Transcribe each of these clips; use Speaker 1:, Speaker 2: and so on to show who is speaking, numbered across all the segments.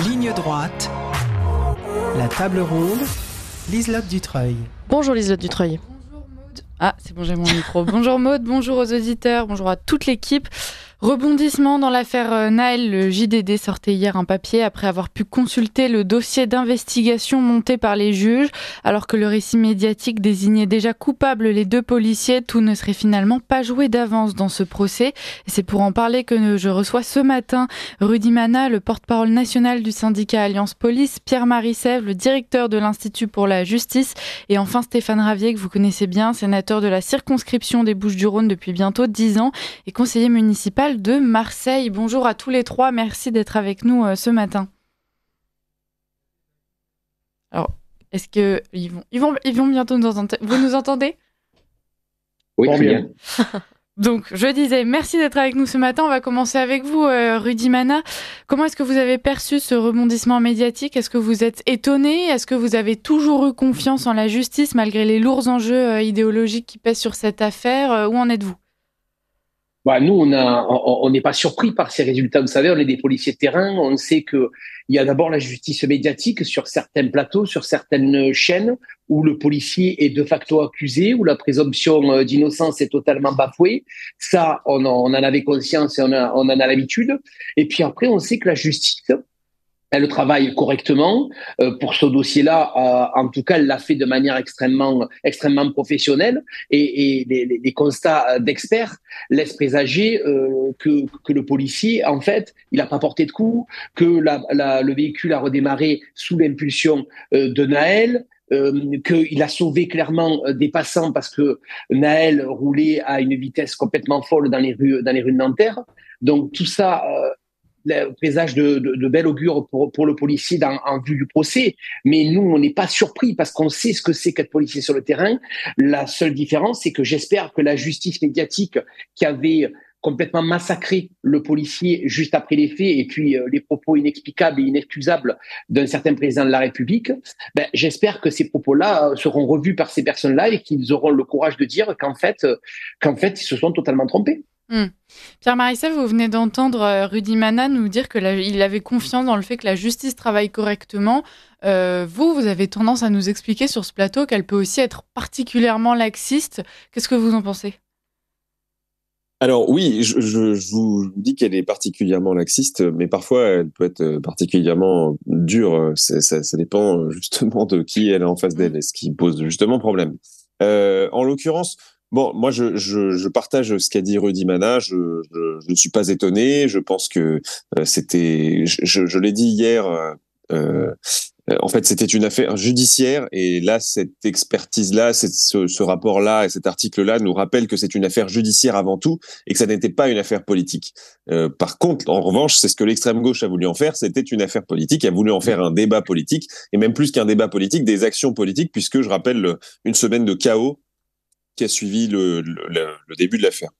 Speaker 1: Ligne droite, la table ronde, Liselotte Dutreuil.
Speaker 2: Bonjour Liselotte Dutreuil.
Speaker 3: Bonjour Maud. Ah, c'est bon, j'ai mon micro. Bonjour Maud, bonjour aux auditeurs, bonjour à toute l'équipe. Rebondissement dans l'affaire Nahel, le JDD sortait hier un papier après avoir pu consulter le dossier d'investigation monté par les juges. Alors que le récit médiatique désignait déjà coupables les deux policiers, tout ne serait finalement pas joué d'avance dans ce procès. Et c'est pour en parler que je reçois ce matin Rudy Mana, le porte-parole national du syndicat Alliance Police, Pierre-Marie Sèvres, le directeur de l'Institut pour la justice, et enfin Stéphane Ravier, que vous connaissez bien, sénateur de la circonscription des Bouches-du-Rhône depuis bientôt 10 ans et conseiller municipal de Marseille. Bonjour à tous les trois, merci d'être avec nous ce matin. Alors, est-ce que ils vont bientôt nous entendre? Vous nous entendez?
Speaker 4: Oui, très bien.
Speaker 3: Donc, je disais, merci d'être avec nous ce matin. On va commencer avec vous, Rudy Mana. Comment est-ce que vous avez perçu ce rebondissement médiatique? Est-ce que vous êtes étonné? Est-ce que vous avez toujours eu confiance en la justice malgré les lourds enjeux idéologiques qui pèsent sur cette affaire? Où en êtes-vous?
Speaker 4: Nous, on n'est pas surpris par ces résultats. Vous savez, on est des policiers de terrain. On sait que il y a d'abord la justice médiatique sur certains plateaux, sur certaines chaînes où le policier est de facto accusé, où la présomption d'innocence est totalement bafouée. Ça, on en avait conscience et on en a l'habitude. Et puis après, on sait que la justice, elle travaille correctement pour ce dossier-là. En tout cas, elle l'a fait de manière extrêmement professionnelle. Et les constats d'experts laissent présager que le policier, en fait, il n'a pas porté de coup, que le véhicule a redémarré sous l'impulsion de Nahel, qu'il a sauvé clairement des passants parce que Nahel roulait à une vitesse complètement folle dans les rues de Nanterre. Donc tout ça le présage de bel augure pour le policier en vue du procès. Mais nous, on n'est pas surpris parce qu'on sait ce que c'est qu'être policier sur le terrain. La seule différence, c'est que j'espère que la justice médiatique qui avait complètement massacré le policier juste après les faits et puis les propos inexplicables et inexcusables d'un certain président de la République, j'espère que ces propos-là seront revus par ces personnes-là et qu'ils auront le courage de dire qu'en fait, ils se sont totalement trompés.
Speaker 3: Pierre-Marie Sèvres, vous venez d'entendre Rudy Mana nous dire qu'il avait confiance dans le fait que la justice travaille correctement. Vous avez tendance à nous expliquer sur ce plateau qu'elle peut aussi être particulièrement laxiste. Qu'est-ce que vous en pensez ?
Speaker 5: Alors oui, je vous dis qu'elle est particulièrement laxiste, mais parfois elle peut être particulièrement dure. Ça dépend justement de qui elle est en face d'elle et ce qui pose justement problème. En l'occurrence, bon, moi je partage ce qu'a dit Rudy Mana. Je ne suis pas étonné. Je pense que c'était, je l'ai dit hier. En fait, c'était une affaire judiciaire et là, cette expertise-là, ce rapport-là et cet article-là nous rappellent que c'est une affaire judiciaire avant tout et que ça n'était pas une affaire politique. Par contre, en revanche, c'est ce que l'extrême gauche a voulu en faire, c'était une affaire politique, a voulu en faire un débat politique et même plus qu'un débat politique, des actions politiques, puisque je rappelle une semaine de chaos qui a suivi le début de l'affaire.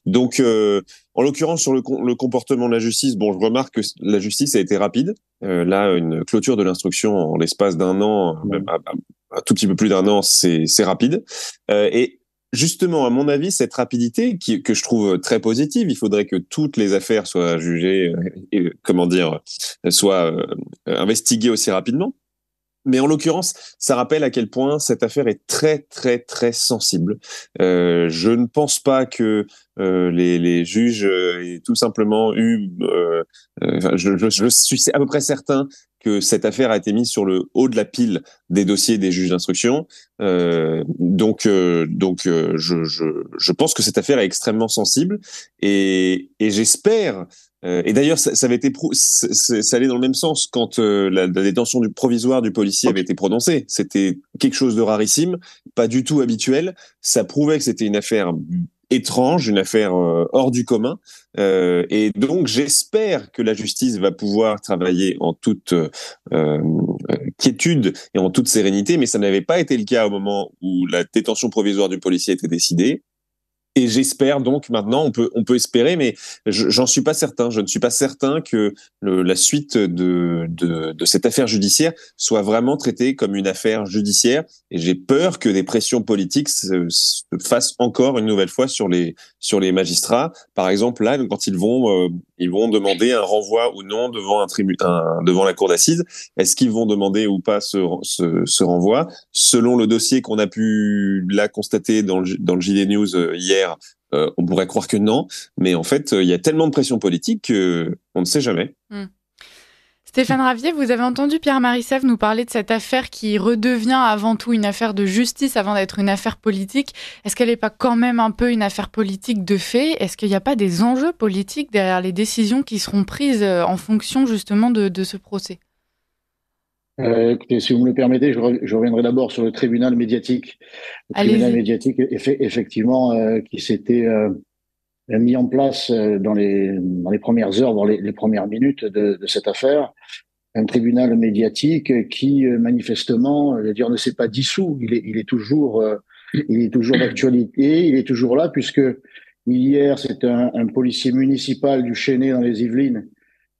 Speaker 5: Donc, en l'occurrence, sur le comportement de la justice, bon, je remarque que la justice a été rapide. Là, une clôture de l'instruction en l'espace d'un an, même un tout petit peu plus d'un an, c'est rapide. Et justement, à mon avis, cette rapidité, que je trouve très positive, il faudrait que toutes les affaires soient jugées, soient investiguées aussi rapidement. Mais en l'occurrence, ça rappelle à quel point cette affaire est très, très, très sensible. Je ne pense pas que les juges aient tout simplement eu... je suis à peu près certain que cette affaire a été mise sur le haut de la pile des dossiers des juges d'instruction. Donc, je pense que cette affaire est extrêmement sensible et j'espère... et d'ailleurs, ça avait été ça allait dans le même sens quand la détention du provisoire du policier avait été prononcée. C'était quelque chose de rarissime, pas du tout habituel. Ça prouvait que c'était une affaire étrange, une affaire hors du commun. Et donc, j'espère que la justice va pouvoir travailler en toute quiétude et en toute sérénité, mais ça n'avait pas été le cas au moment où la détention provisoire du policier était décidée. Et j'espère donc maintenant, on peut espérer, mais j'en suis pas certain. Je ne suis pas certain que la suite de cette affaire judiciaire soit vraiment traitée comme une affaire judiciaire. Et j'ai peur que des pressions politiques se fassent encore une nouvelle fois sur les magistrats. Par exemple, là, quand ils vont demander un renvoi ou non devant la cour d'assises, est-ce qu'ils vont demander ou pas ce renvoi? Selon le dossier qu'on a pu là constater dans le JD News hier, on pourrait croire que non, mais en fait, il y a tellement de pression politique qu'on ne sait jamais.
Speaker 3: Stéphane Ravier, vous avez entendu Pierre Marissèvre nous parler de cette affaire qui redevient avant tout une affaire de justice avant d'être une affaire politique. Est-ce qu'elle n'est pas quand même un peu une affaire politique de fait? Est-ce qu'il n'y a pas des enjeux politiques derrière les décisions qui seront prises en fonction justement de ce procès?
Speaker 2: Écoutez, si vous me le permettez, je reviendrai d'abord sur le tribunal médiatique. Le tribunal médiatique, effectivement, qui s'était mis en place dans les premières heures, dans les premières minutes de cette affaire. Un tribunal médiatique qui, manifestement, je veux dire, ne s'est pas dissous. Il est toujours d'actualité. Il est toujours là, puisque hier, c'est un policier municipal du Chesnay dans les Yvelines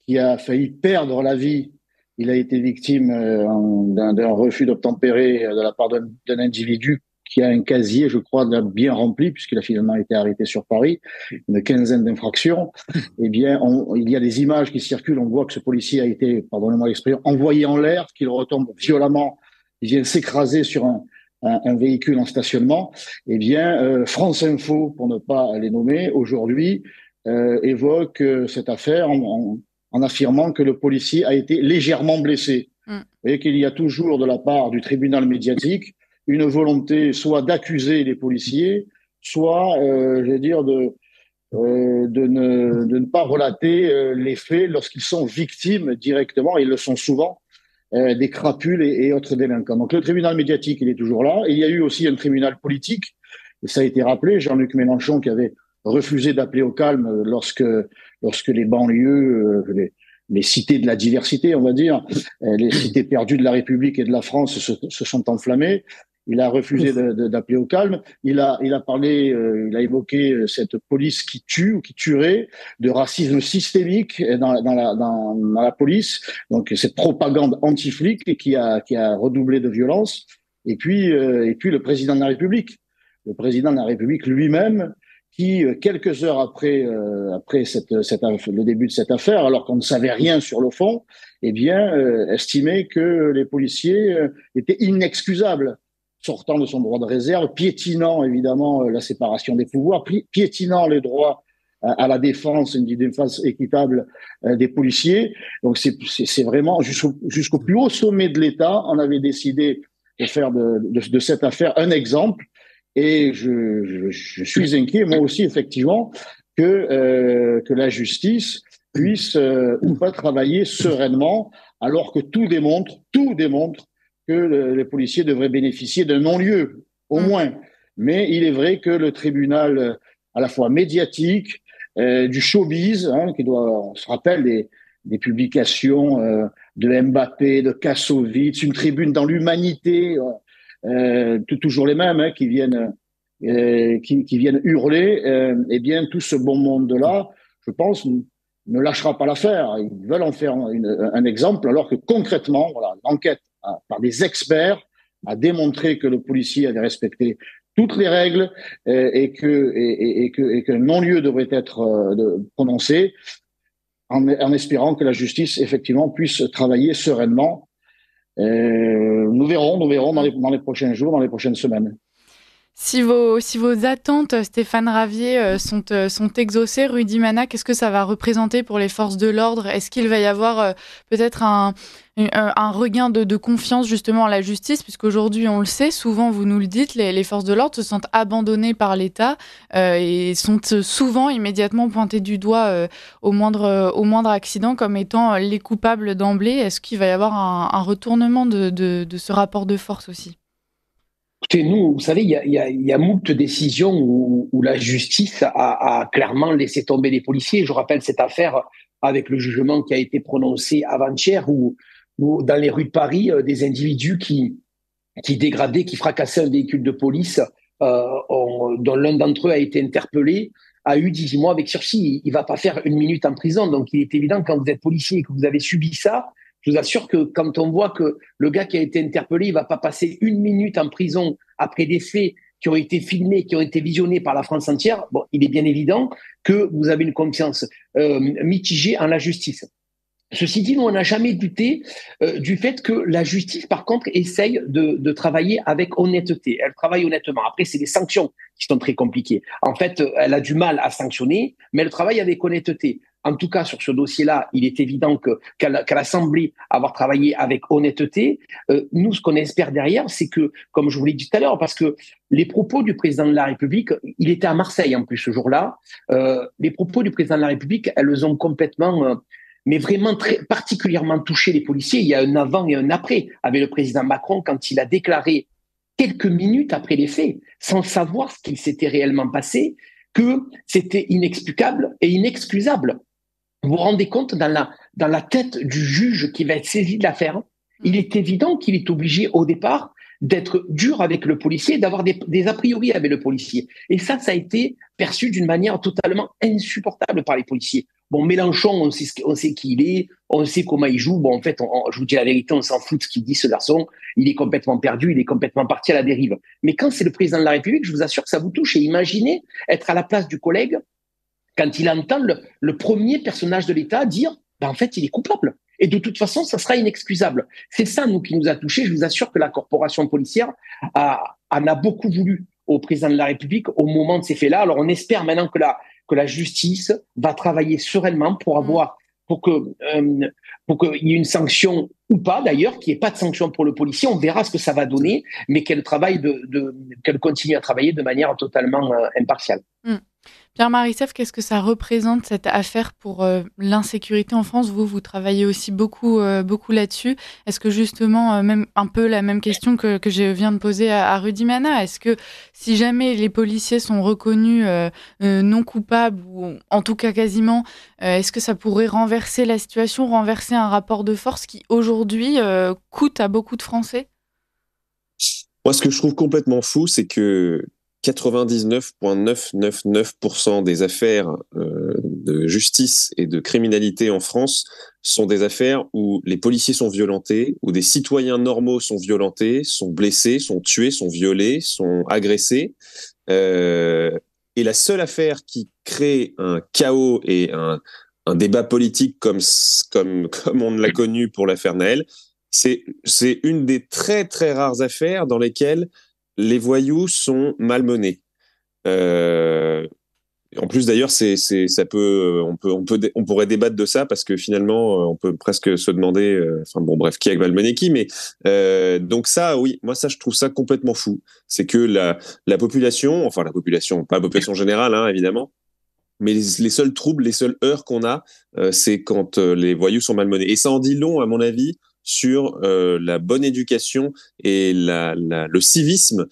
Speaker 2: qui a failli perdre la vie. Il a été victime d'un refus d'obtempérer de la part d'un individu qui a un casier, je crois, bien rempli, puisqu'il a finalement été arrêté sur Paris, une quinzaine d'infractions. Eh bien, il y a des images qui circulent, on voit que ce policier a été, pardonnez-moi l'expression, envoyé en l'air, qu'il retombe violemment, il vient s'écraser sur un véhicule en stationnement. Eh bien, France Info, pour ne pas les nommer, aujourd'hui, évoque cette affaire en affirmant que le policier a été légèrement blessé. Et qu'il y a toujours de la part du tribunal médiatique une volonté soit d'accuser les policiers, soit, je veux dire, de ne pas relater les faits lorsqu'ils sont victimes directement, ils le sont souvent, des crapules et autres délinquants. Donc le tribunal médiatique, il est toujours là. Et il y a eu aussi un tribunal politique, et ça a été rappelé, Jean-Luc Mélenchon qui avait refusé d'appeler au calme lorsque les banlieues, les cités de la diversité, on va dire, les cités perdues de la République et de la France se sont enflammées. Il a refusé d'appeler au calme. Il a évoqué cette police qui tue ou qui tuerait, de racisme systémique dans la police. Donc cette propagande anti-flic qui a redoublé de violence. Et puis le président de la République. Le président de la République lui-même, qui, quelques heures après le début de cette affaire, alors qu'on ne savait rien sur le fond, eh bien, estimait que les policiers étaient inexcusables, sortant de son droit de réserve, piétinant évidemment la séparation des pouvoirs, piétinant les droits à la défense, une défense équitable des policiers. Donc c'est vraiment jusqu'au plus haut sommet de l'État, on avait décidé de faire de cette affaire un exemple. Et je suis inquiet, moi aussi, effectivement, que la justice puisse ou pas travailler sereinement, alors que tout démontre que les policiers devraient bénéficier d'un non-lieu, au moins. Mais il est vrai que le tribunal, à la fois médiatique, du showbiz, on se rappelle des publications de Mbappé, de Kassovitz, une tribune dans l'Humanité, toujours les mêmes qui viennent hurler, eh bien tout ce bon monde-là, je pense, ne lâchera pas l'affaire. Ils veulent en faire un exemple, alors que concrètement, voilà, l'enquête par des experts a démontré que le policier avait respecté toutes les règles et qu'un non-lieu devrait être prononcé, en espérant que la justice effectivement puisse travailler sereinement. Nous verrons dans les prochains jours, dans les prochaines semaines.
Speaker 3: Si vos attentes, Stéphane Ravier, sont exaucées, Rudy Mana, qu'est-ce que ça va représenter pour les forces de l'ordre? Est-ce qu'il va y avoir peut-être un regain de confiance justement à la justice? Puisqu'aujourd'hui, on le sait, souvent, vous nous le dites, les forces de l'ordre se sentent abandonnées par l'État et sont souvent immédiatement pointées du doigt au moindre accident comme étant les coupables d'emblée. Est-ce qu'il va y avoir un retournement de ce rapport de force aussi?
Speaker 4: Écoutez, nous, vous savez, il y a moult décisions où la justice a clairement laissé tomber les policiers. Je rappelle cette affaire avec le jugement qui a été prononcé avant-hier, où dans les rues de Paris, des individus qui dégradaient, qui fracassaient un véhicule de police, dont l'un d'entre eux a été interpellé, a eu 18 mois avec sursis. Il va pas faire 1 minute en prison. Donc, il est évident, quand vous êtes policier et que vous avez subi ça, je vous assure que quand on voit que le gars qui a été interpellé, il va pas passer 1 minute en prison après des faits qui ont été filmés, qui ont été visionnés par la France entière, bon, il est bien évident que vous avez une confiance mitigée en la justice. Ceci dit, nous, on n'a jamais douté du fait que la justice, par contre, essaye de travailler avec honnêteté. Elle travaille honnêtement. Après, c'est les sanctions qui sont très compliquées. En fait, elle a du mal à sanctionner, mais elle travaille avec honnêteté. En tout cas, sur ce dossier-là, il est évident qu'elle a semblé avoir travaillé avec honnêteté. Nous, ce qu'on espère derrière, c'est que, comme je vous l'ai dit tout à l'heure, parce que les propos du président de la République, il était à Marseille en plus ce jour-là, les propos du président de la République, elles ont complètement... mais vraiment très particulièrement touché les policiers. Il y a un avant et un après avec le président Macron quand il a déclaré quelques minutes après les faits, sans savoir ce qu'il s'était réellement passé, que c'était inexplicable et inexcusable. Vous vous rendez compte, dans la tête du juge qui va être saisi de l'affaire, il est évident qu'il est obligé au départ d'être dur avec le policier, d'avoir des a priori avec le policier. Et ça a été perçu d'une manière totalement insupportable par les policiers. Bon, Mélenchon, on sait qui il est, on sait comment il joue. Bon, en fait, je vous dis la vérité, on s'en fout de ce qu'il dit, ce garçon. Il est complètement perdu, il est complètement parti à la dérive. Mais quand c'est le président de la République, je vous assure que ça vous touche. Et imaginez être à la place du collègue quand il entend le premier personnage de l'État dire, ben, en fait, il est coupable. Et de toute façon, ça sera inexcusable. C'est ça, nous, qui nous a touchés. Je vous assure que la corporation policière en a beaucoup voulu au président de la République au moment de ces faits-là. Alors, on espère maintenant que la justice va travailler sereinement pour qu'il y ait une sanction ou pas, d'ailleurs, qu'il n'y ait pas de sanction pour le policier. On verra ce que ça va donner, mais qu'elle continue à travailler de manière totalement impartiale.
Speaker 3: Pierre-Marie Seff, qu'est-ce que ça représente, cette affaire, pour l'insécurité en France ? Vous travaillez aussi beaucoup là-dessus. Est-ce que justement, même un peu la même question que je viens de poser à Rudy Mana, est-ce que si jamais les policiers sont reconnus non coupables, ou en tout cas quasiment, est-ce que ça pourrait renverser la situation, renverser un rapport de force qui aujourd'hui coûte à beaucoup de Français ?
Speaker 5: Moi, ce que je trouve complètement fou, c'est que 99,999% des affaires de justice et de criminalité en France sont des affaires où les policiers sont violentés, où des citoyens normaux sont violentés, sont blessés, sont tués, sont violés, sont agressés. Et la seule affaire qui crée un chaos et un débat politique comme on ne l'a connu pour l'affaire Naël, c'est une des très très rares affaires dans lesquelles les voyous sont malmenés. En plus, d'ailleurs, on pourrait débattre de ça parce que finalement, on peut presque se demander, qui a malmené qui, mais donc ça, oui, moi ça, je trouve ça complètement fou. C'est que la population, pas la population générale, hein, évidemment, mais les seuls troubles, les seuls heurts qu'on a, c'est quand les voyous sont malmenés. Et ça en dit long, à mon avis, sur la bonne éducation et le civisme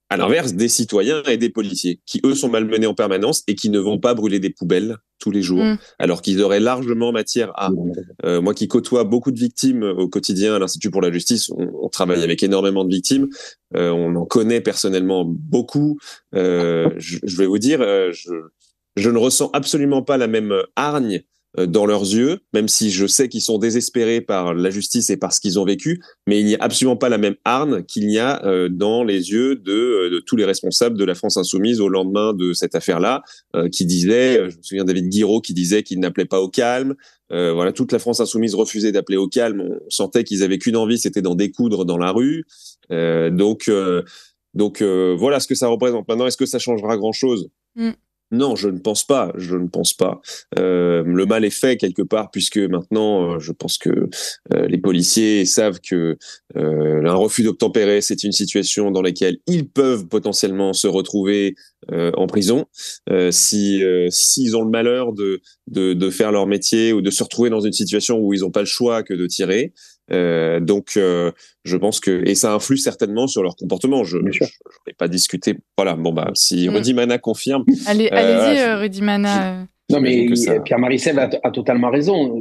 Speaker 5: à l'inverse des citoyens et des policiers, qui eux sont malmenés en permanence et qui ne vont pas brûler des poubelles tous les jours, alors qu'ils auraient largement matière à... moi qui côtoie beaucoup de victimes au quotidien à l'Institut pour la justice, on travaille avec énormément de victimes, on en connaît personnellement beaucoup. Je vais vous dire, je ne ressens absolument pas la même hargne dans leurs yeux, même si je sais qu'ils sont désespérés par la justice et par ce qu'ils ont vécu, mais il n'y a absolument pas la même hargne qu'il y a dans les yeux de tous les responsables de la France insoumise au lendemain de cette affaire-là, qui disaient, je me souviens David Guiraud qui disait qu'il n'appelait pas au calme, voilà, toute la France insoumise refusait d'appeler au calme, on sentait qu'ils avaient qu'une envie, c'était d'en découdre dans la rue, donc voilà ce que ça représente. Maintenant, est-ce que ça changera grand-chose ? Non, je ne pense pas. Le mal est fait quelque part, puisque maintenant, je pense que les policiers savent que un refus d'obtempérer, c'est une situation dans laquelle ils peuvent potentiellement se retrouver en prison s'ils ont le malheur de faire leur métier ou de se retrouver dans une situation où ils n'ont pas le choix que de tirer. Donc, je pense que, et ça influe certainement sur leur comportement. Je n'ai pas discuté. Voilà. Bon, si Rudy Mana confirme.
Speaker 3: Allez-y, Rudy Mana.
Speaker 4: Non, mais Pierre-Marie Seff a totalement raison.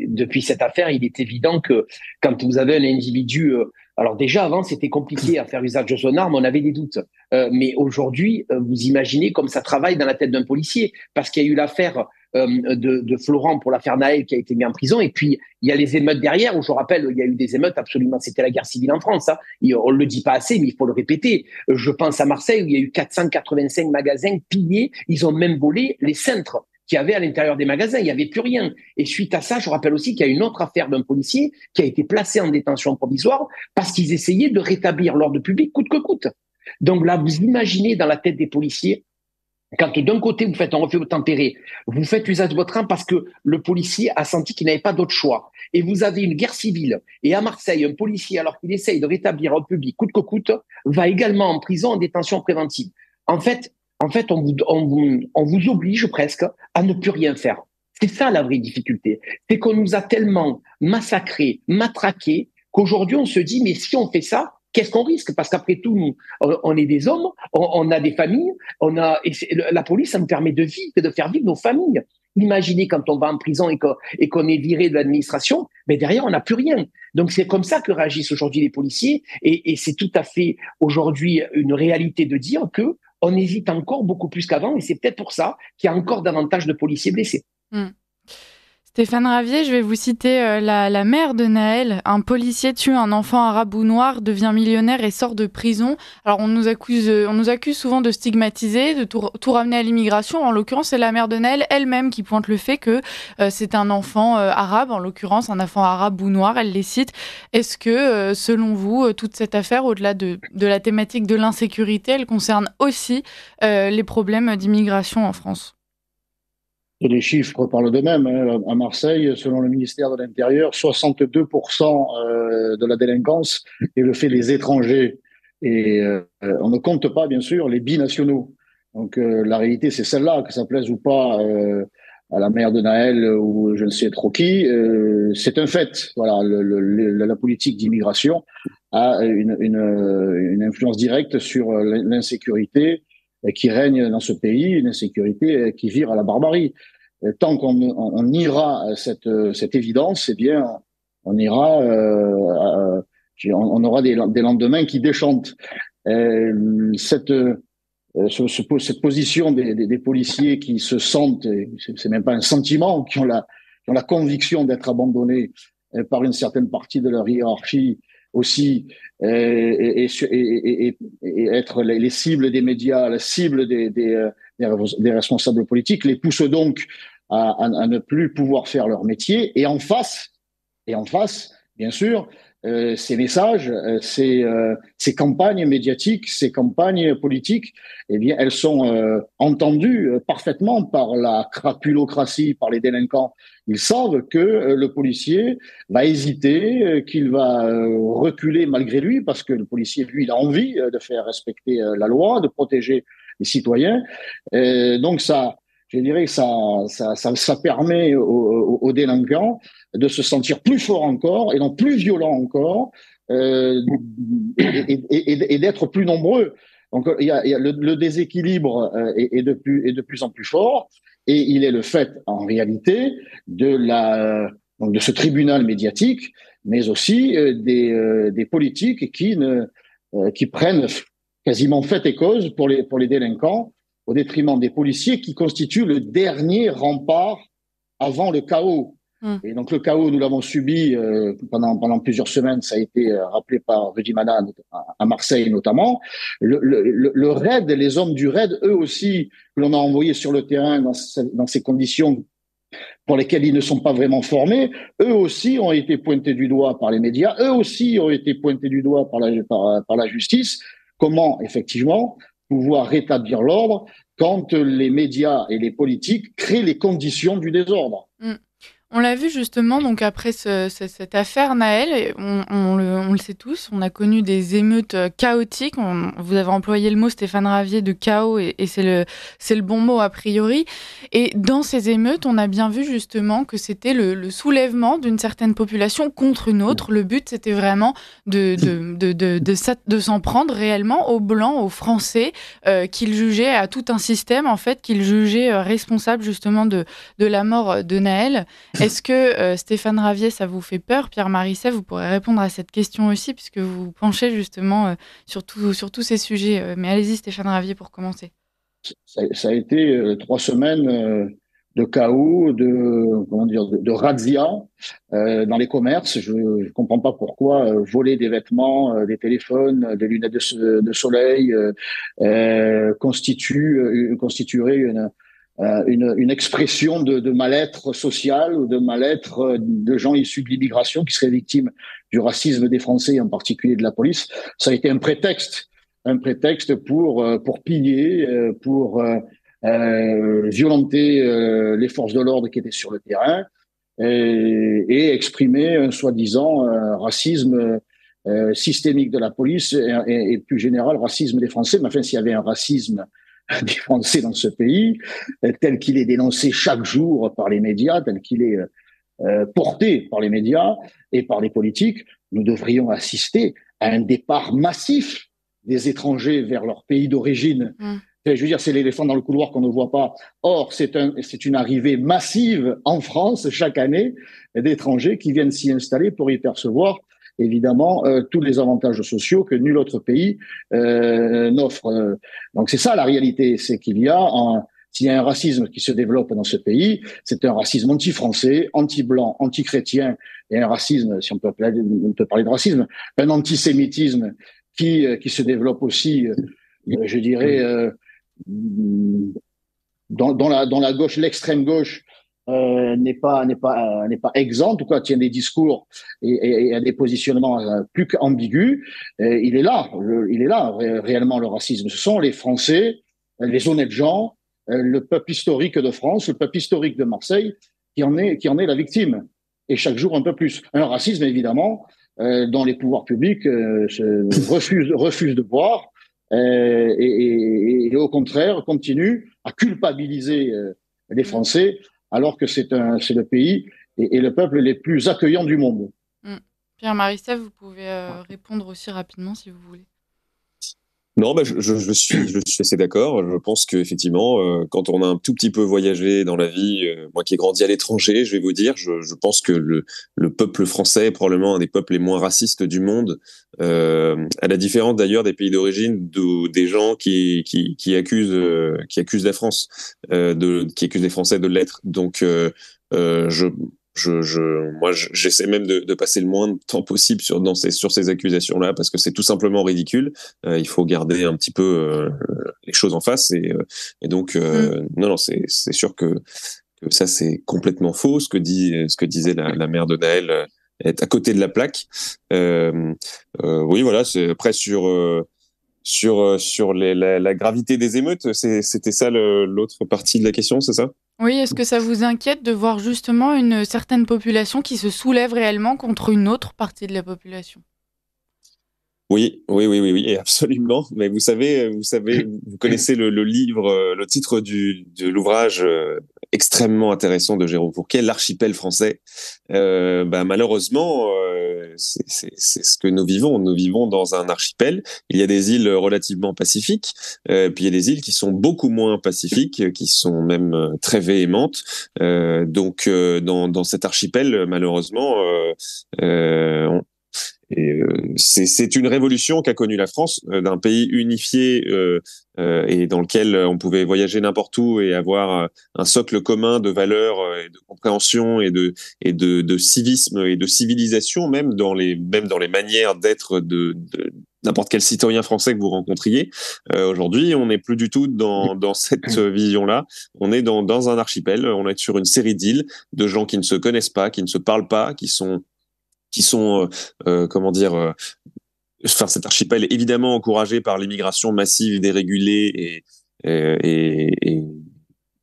Speaker 4: Depuis cette affaire, il est évident que quand vous avez un individu Alors déjà, avant, c'était compliqué à faire usage de son arme, on avait des doutes. Mais aujourd'hui, vous imaginez comme ça travaille dans la tête d'un policier, parce qu'il y a eu l'affaire de Florent pour l'affaire Naël qui a été mis en prison, et puis il y a les émeutes derrière, où je rappelle, il y a eu des émeutes absolument, c'était la guerre civile en France, hein. On le dit pas assez, mais il faut le répéter. Je pense à Marseille, où il y a eu 485 magasins pillés, ils ont même volé les cintres qu'il y avait à l'intérieur des magasins, il n'y avait plus rien. Et suite à ça, je rappelle aussi qu'il y a une autre affaire d'un policier qui a été placé en détention provisoire parce qu'ils essayaient de rétablir l'ordre public coûte que coûte. Donc là, vous imaginez dans la tête des policiers, quand d'un côté vous faites un refus tempéré, vous faites usage de votre arme parce que le policier a senti qu'il n'avait pas d'autre choix. Et vous avez une guerre civile. Et à Marseille, un policier, alors qu'il essaye de rétablir l'ordre public coûte que coûte, va également en prison en détention préventive. En fait, on vous oblige presque à ne plus rien faire. C'est ça la vraie difficulté. C'est qu'on nous a tellement massacrés, matraqués, qu'aujourd'hui on se dit, mais si on fait ça, qu'est-ce qu'on risque? Parce qu'après tout, nous, on est des hommes, on a des familles, la police, ça nous permet de faire vivre nos familles. Imaginez quand on va en prison et qu'on est viré de l'administration, mais derrière, on n'a plus rien. Donc, c'est comme ça que réagissent aujourd'hui les policiers. Et c'est tout à fait aujourd'hui une réalité de dire que on hésite encore beaucoup plus qu'avant. Et c'est peut-être pour ça qu'il y a encore davantage de policiers blessés.
Speaker 3: Stéphane Ravier, je vais vous citer la mère de Naël. Un policier tue un enfant arabe ou noir, devient millionnaire et sort de prison. Alors on nous accuse souvent de stigmatiser, de tout ramener à l'immigration. En l'occurrence, c'est la mère de Naël elle-même qui pointe le fait que c'est un enfant arabe, en l'occurrence un enfant arabe ou noir, elle les cite. Est-ce que, selon vous, toute cette affaire, au-delà de la thématique de l'insécurité, elle concerne aussi les problèmes d'immigration en France ?
Speaker 2: Les chiffres parlent d'eux-mêmes. À Marseille, selon le ministère de l'Intérieur, 62% de la délinquance est le fait des étrangers. Et on ne compte pas, bien sûr, les binationaux. Donc la réalité, c'est celle-là, que ça plaise ou pas à la mère de Naël ou je ne sais trop qui. C'est un fait. Voilà, la politique d'immigration a une influence directe sur l'insécurité qui règne dans ce pays, une insécurité qui vire à la barbarie. Tant qu'on niera cette évidence, eh bien, on aura des lendemains qui déchantent. Cette position des policiers qui se sentent, c'est même pas un sentiment, qui ont la conviction d'être abandonnés par une certaine partie de leur hiérarchie aussi, et être les cibles des médias, la cible des responsables politiques, les pousse donc à ne plus pouvoir faire leur métier. Et en face, bien sûr, ces messages, ces campagnes médiatiques, ces campagnes politiques, eh bien, elles sont entendues parfaitement par la crapulocratie, par les délinquants. Ils savent que le policier va hésiter, qu'il va reculer malgré lui, parce que le policier, lui, il a envie de faire respecter la loi, de protéger les citoyens. Donc je dirais que ça permet aux délinquants de se sentir plus forts encore et non plus violents encore, et d'être plus nombreux. Donc il y a le déséquilibre est de plus en plus fort, et il est le fait en réalité de ce tribunal médiatique, mais aussi des politiques qui prennent quasiment fait et cause pour les délinquants, au détriment des policiers qui constituent le dernier rempart avant le chaos. Et donc le chaos, nous l'avons subi pendant plusieurs semaines. Ça a été rappelé par Rudy Mana à Marseille notamment. Le RAID, les hommes du RAID, eux aussi, que l'on a envoyés sur le terrain dans ces conditions pour lesquelles ils ne sont pas vraiment formés, eux aussi ont été pointés du doigt par les médias, eux aussi ont été pointés du doigt par la justice. Comment, effectivement, pouvoir rétablir l'ordre quand les médias et les politiques créent les conditions du désordre.
Speaker 3: On l'a vu justement, donc après cette affaire Naël, on le sait tous, on a connu des émeutes chaotiques. Vous avez employé le mot, Stéphane Ravier, de chaos, et c'est le bon mot a priori. Et dans ces émeutes, on a bien vu justement que c'était le soulèvement d'une certaine population contre une autre. Le but, c'était vraiment de s'en prendre réellement aux Blancs, aux Français, qu'ils jugeaient, à tout un système en fait, qu'ils jugeaient responsable justement de la mort de Naël. Est-ce que Stéphane Ravier, ça vous fait peur? Pierre Marisset, vous pourrez répondre à cette question aussi, puisque vous vous penchez justement sur tous ces sujets. Mais allez-y, Stéphane Ravier, pour commencer.
Speaker 2: Ça a été 3 semaines de chaos, de razzia dans les commerces. Je ne comprends pas pourquoi voler des vêtements, des téléphones, des lunettes de soleil constituerait une expression de mal-être social ou de mal-être de gens issus de l'immigration qui seraient victimes du racisme des Français, en particulier de la police. Ça a été un prétexte pour piller, pour violenter les forces de l'ordre qui étaient sur le terrain et exprimer un soi-disant racisme systémique de la police et plus général racisme des Français. Mais enfin, s'il y avait un racisme des Français dans ce pays, tel qu'il est dénoncé chaque jour par les médias, tel qu'il est porté par les médias et par les politiques, nous devrions assister à un départ massif des étrangers vers leur pays d'origine. Je veux dire, c'est l'éléphant dans le couloir qu'on ne voit pas. Or, c'est une arrivée massive en France chaque année d'étrangers qui viennent s'y installer pour y percevoir évidemment tous les avantages sociaux que nul autre pays n'offre. Donc c'est ça la réalité, c'est qu'il y a s'il y a un racisme qui se développe dans ce pays, c'est un racisme anti-français, anti-blanc, anti-chrétien, et un racisme, si on peut parler de racisme, un antisémitisme qui se développe aussi, je dirais, dans la gauche, l'extrême gauche n'est pas exempt, ou quoi, tient des discours et a des positionnements plus qu'ambigus. Il est là réellement le racisme. Ce sont les Français, les honnêtes gens, le peuple historique de France, le peuple historique de Marseille, qui en est la victime. Et chaque jour un peu plus. Un racisme évidemment dont les pouvoirs publics refusent de voir. Et au contraire continue à culpabiliser les Français alors que c'est le pays et le peuple les plus accueillants du monde.
Speaker 3: Pierre Marisset, vous pouvez répondre aussi rapidement si vous voulez.
Speaker 5: Non, je suis assez d'accord. Je pense qu'effectivement, quand on a un tout petit peu voyagé dans la vie, moi qui ai grandi à l'étranger, je vais vous dire, je pense que le peuple français est probablement un des peuples les moins racistes du monde, à la différence d'ailleurs des pays d'origine des gens qui accusent la France, qui accusent les Français de l'être. Donc, moi, j'essaie même de passer le moins de temps possible sur ces accusations-là parce que c'est tout simplement ridicule. Il faut garder un petit peu les choses en face et donc non, c'est sûr que ça c'est complètement faux. Ce que disait la mère de Naël est à côté de la plaque. Oui, voilà. C'est après sur la gravité des émeutes, c'était ça l'autre partie de la question, c'est ça?
Speaker 3: Oui, est-ce que ça vous inquiète de voir justement une certaine population qui se soulève réellement contre une autre partie de la population?
Speaker 5: Oui, absolument. Mais vous savez, vous connaissez le livre, le titre de l'ouvrage extrêmement intéressant de Jérôme Fourquet, L'archipel français. Malheureusement, c'est ce que nous vivons. Nous vivons dans un archipel. Il y a des îles relativement pacifiques, puis il y a des îles qui sont beaucoup moins pacifiques, qui sont même très véhémentes. Donc, dans cet archipel, malheureusement, c'est une révolution qu'a connue la France, d'un pays unifié et dans lequel on pouvait voyager n'importe où et avoir un socle commun de valeurs et de compréhension et de civisme et de civilisation même dans les manières d'être de n'importe quel citoyen français que vous rencontriez. Aujourd'hui, on n'est plus du tout dans cette vision-là. On est dans un archipel, on est sur une série d'îles de gens qui ne se connaissent pas, qui ne se parlent pas, qui sont cet archipel est évidemment encouragé par l'immigration massive, dérégulée et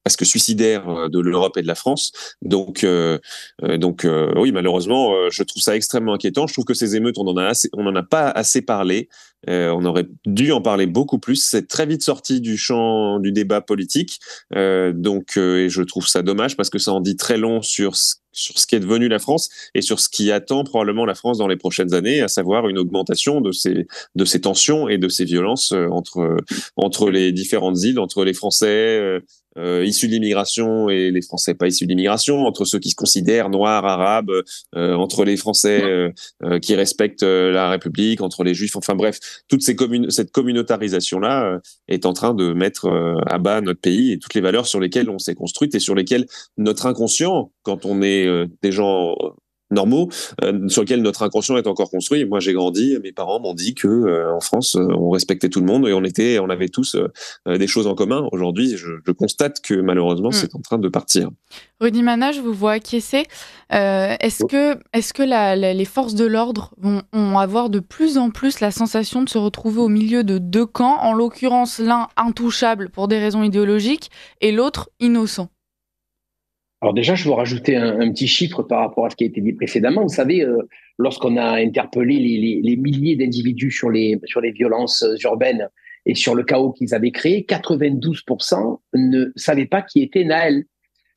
Speaker 5: presque suicidaire de l'Europe et de la France. Donc, oui, malheureusement, je trouve ça extrêmement inquiétant. Je trouve que ces émeutes, on en a pas assez parlé. On aurait dû en parler beaucoup plus. C'est très vite sorti du champ du débat politique. Et je trouve ça dommage parce que ça en dit très long sur ce qui est devenu la France et sur ce qui attend probablement la France dans les prochaines années, à savoir une augmentation de ces tensions et de ces violences entre les différentes îles, entre les Français, issus de l'immigration et les Français pas issus de l'immigration, entre ceux qui se considèrent noirs, arabes, entre les Français qui respectent la République, entre les Juifs, enfin bref, cette communautarisation-là est en train de mettre à bas notre pays et toutes les valeurs sur lesquelles on s'est construite et sur lesquelles notre inconscient, quand on est des gens normaux, sur lesquels notre inconscient est encore construit. Moi, j'ai grandi, mes parents m'ont dit que en France, on respectait tout le monde et on avait tous des choses en commun. Aujourd'hui, je constate que malheureusement, c'est en train de partir.
Speaker 3: Rudy Mana, je vous vois acquiescer. Est-ce que les forces de l'ordre vont avoir de plus en plus la sensation de se retrouver au milieu de deux camps, en l'occurrence l'un intouchable pour des raisons idéologiques et l'autre innocent?
Speaker 4: Alors déjà, je veux rajouter un petit chiffre par rapport à ce qui a été dit précédemment. Vous savez, lorsqu'on a interpellé les milliers d'individus sur les violences urbaines et sur le chaos qu'ils avaient créé, 92% ne savaient pas qui était Nahel.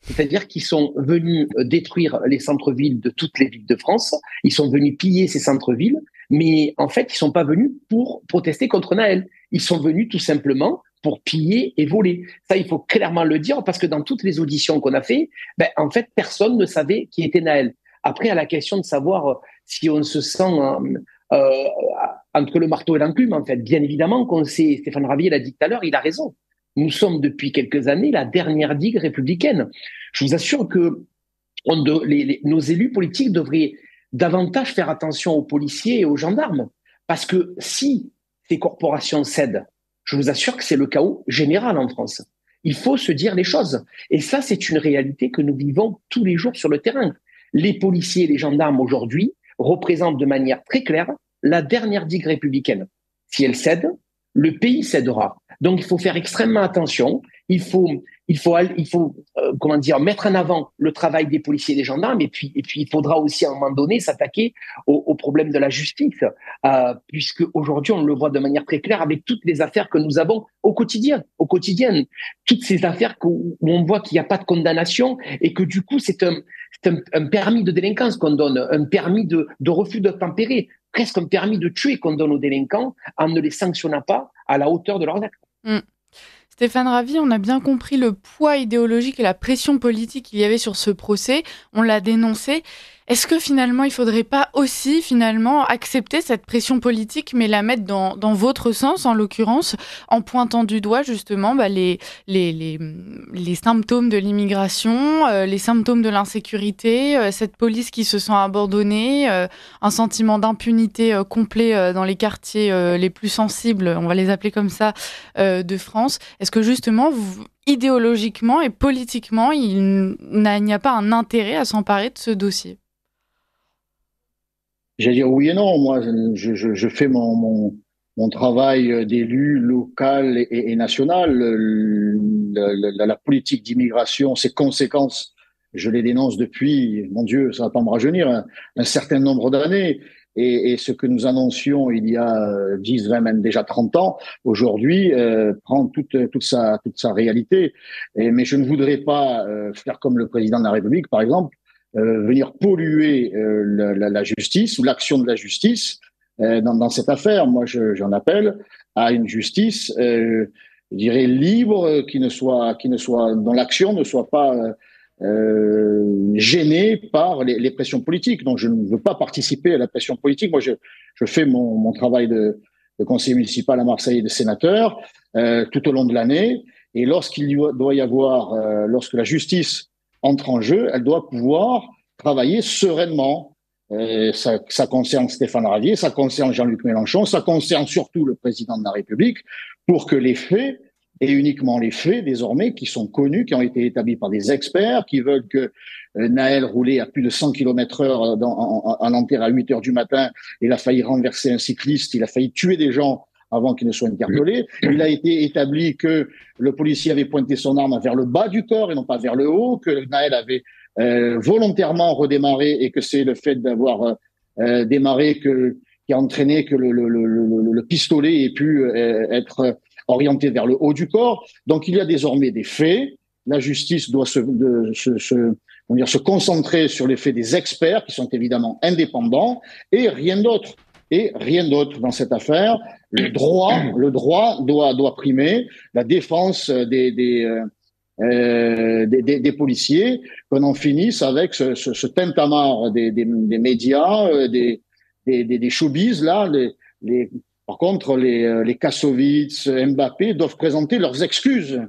Speaker 4: C'est-à-dire qu'ils sont venus détruire les centres-villes de toutes les villes de France, ils sont venus piller ces centres-villes, mais en fait, ils sont pas venus pour protester contre Nahel. Ils sont venus tout simplement pour piller et voler. Ça, il faut clairement le dire, parce que dans toutes les auditions qu'on a fait, en fait, personne ne savait qui était Nahel. Après, à la question de savoir si on se sent entre le marteau et l'enclume, en fait, bien évidemment qu'on sait, Stéphane Ravier l'a dit tout à l'heure, il a raison. Nous sommes depuis quelques années la dernière digue républicaine. Je vous assure que nos élus politiques devraient davantage faire attention aux policiers et aux gendarmes. Parce que si ces corporations cèdent, je vous assure que c'est le chaos général en France. Il faut se dire les choses. Et ça, c'est une réalité que nous vivons tous les jours sur le terrain. Les policiers et les gendarmes aujourd'hui représentent de manière très claire la dernière digue républicaine. Si elle cède, le pays cédera. Donc, il faut faire extrêmement attention. Il faut mettre en avant le travail des policiers et des gendarmes. Et puis, il faudra aussi, à un moment donné, s'attaquer au problème de la justice, puisque aujourd'hui, on le voit de manière très claire avec toutes les affaires que nous avons au quotidien. Toutes ces affaires où on voit qu'il n'y a pas de condamnation et que du coup, c'est un permis de délinquance qu'on donne, un permis de refus d'obtempérer, presque un permis de tuer qu'on donne aux délinquants en ne les sanctionnant pas à la hauteur de leurs actes.
Speaker 3: Stéphane Ravier, on a bien compris le poids idéologique et la pression politique qu'il y avait sur ce procès. On l'a dénoncé. Est-ce que finalement, il ne faudrait pas aussi accepter cette pression politique, mais la mettre dans votre sens, en l'occurrence, en pointant du doigt justement les symptômes de l'immigration, les symptômes de l'insécurité, cette police qui se sent abandonnée, un sentiment d'impunité complet dans les quartiers les plus sensibles, on va les appeler comme ça, de France. Est-ce que justement, idéologiquement et politiquement, il n'y a pas un intérêt à s'emparer de ce dossier ?
Speaker 2: J'allais dire oui et non. Moi, je fais mon travail d'élu local et national. La politique d'immigration, ses conséquences, je les dénonce depuis, mon Dieu, ça va pas me rajeunir, un certain nombre d'années. Et ce que nous annoncions il y a 10, 20, même déjà 30 ans, aujourd'hui, prend toute sa réalité. Mais je ne voudrais pas faire comme le président de la République, par exemple, venir polluer la justice ou l'action de la justice dans cette affaire. Moi, j'en appelle à une justice, je dirais libre, dont l'action ne soit pas gênée par les pressions politiques. Donc, je ne veux pas participer à la pression politique. Moi, je fais mon travail de conseiller municipal à Marseille et de sénateur tout au long de l'année. Et lorsqu'il doit y avoir, lorsque la justice entre en jeu, elle doit pouvoir travailler sereinement. Ça concerne Stéphane Ravier, ça concerne Jean-Luc Mélenchon, ça concerne surtout le président de la République, pour que les faits, et uniquement les faits désormais, qui sont connus, qui ont été établis par des experts, qui veulent que Nahel roulait à plus de 100 km/h en Nanterre à 8 heures du matin, il a failli renverser un cycliste, il a failli tuer des gens avant qu'il ne soit interpellé. Il a été établi que le policier avait pointé son arme vers le bas du corps et non pas vers le haut, que Nahel avait volontairement redémarré et que c'est le fait d'avoir démarré qui a entraîné que le pistolet ait pu être orienté vers le haut du corps. Donc il y a désormais des faits. La justice doit se concentrer sur les faits des experts qui sont évidemment indépendants et rien d'autre. Et rien d'autre dans cette affaire. Le droit doit primer. La défense des des policiers, qu'on en finisse avec ce tintamarre des médias, des showbiz là. Par contre, les Kassovitz, Mbappé doivent présenter leurs excuses.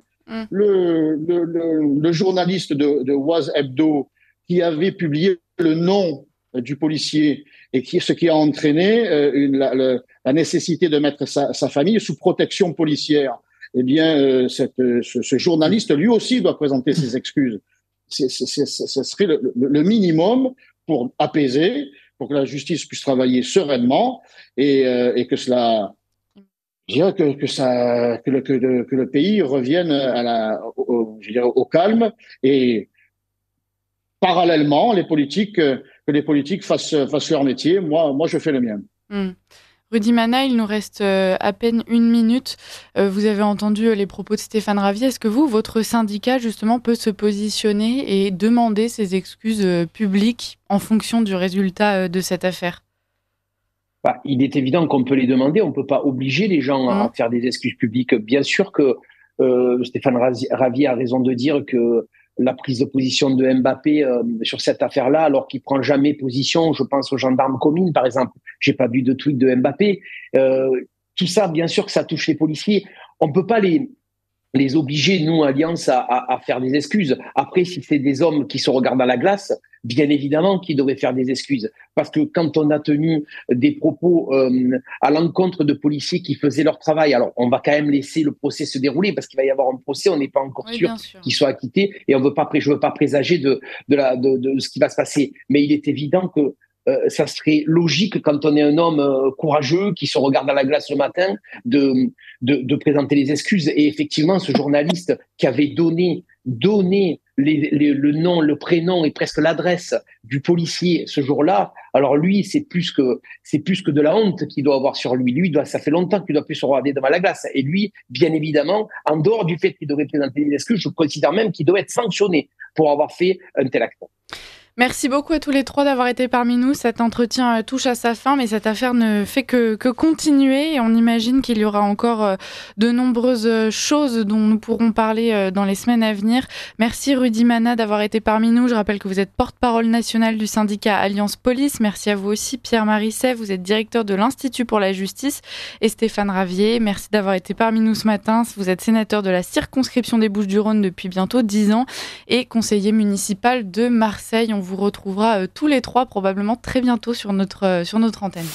Speaker 2: Le journaliste de Oise Hebdo qui avait publié le nom du policier et ce qui a entraîné la nécessité de mettre sa famille sous protection policière. Eh bien, ce journaliste, lui aussi, doit présenter ses excuses. Ce serait le minimum pour apaiser, pour que la justice puisse travailler sereinement et que cela, je dirais que le pays revienne au calme et parallèlement, que les politiques fassent leur métier. Moi, je fais le mien.
Speaker 3: Rudy Mana, il nous reste à peine 1 minute. Vous avez entendu les propos de Stéphane Ravier. Est-ce que votre syndicat, justement, peut se positionner et demander ses excuses publiques en fonction du résultat de cette affaire ?
Speaker 4: Il est évident qu'on peut les demander. On ne peut pas obliger les gens à faire des excuses publiques. Bien sûr que Stéphane Ravier a raison de dire que la prise de position de Mbappé sur cette affaire-là, alors qu'il prend jamais position, je pense aux gendarmes communes, par exemple. J'ai pas vu de tweet de Mbappé. Tout ça, bien sûr que ça touche les policiers. On peut pas les obliger, nous, Alliance, à faire des excuses. Après, si c'est des hommes qui se regardent à la glace, bien évidemment qu'ils devraient faire des excuses. Parce que quand on a tenu des propos à l'encontre de policiers qui faisaient leur travail, alors on va quand même laisser le procès se dérouler parce qu'il va y avoir un procès, on n'est pas encore sûr qu'ils soient acquittés et je veux pas présager de ce qui va se passer. Mais il est évident que ça serait logique quand on est un homme courageux qui se regarde à la glace le matin de présenter les excuses. Et effectivement, ce journaliste qui avait donné le nom, le prénom et presque l'adresse du policier ce jour-là, alors lui, c'est plus que de la honte qu'il doit avoir sur lui. Ça fait longtemps qu'il doit plus se regarder devant la glace. Et lui, bien évidemment, en dehors du fait qu'il devrait présenter des excuses, je considère même qu'il doit être sanctionné pour avoir fait un tel acte.
Speaker 3: Merci beaucoup à tous les trois d'avoir été parmi nous. Cet entretien touche à sa fin, mais cette affaire ne fait que continuer et on imagine qu'il y aura encore de nombreuses choses dont nous pourrons parler dans les semaines à venir. Merci Rudy Mana d'avoir été parmi nous. Je rappelle que vous êtes porte-parole nationale du syndicat Alliance Police. Merci à vous aussi Pierre Marisset, vous êtes directeur de l'Institut pour la justice et Stéphane Ravier. Merci d'avoir été parmi nous ce matin. Vous êtes sénateur de la circonscription des Bouches-du-Rhône depuis bientôt 10 ans et conseiller municipal de Marseille. On vous retrouvera tous les trois probablement très bientôt sur notre antenne.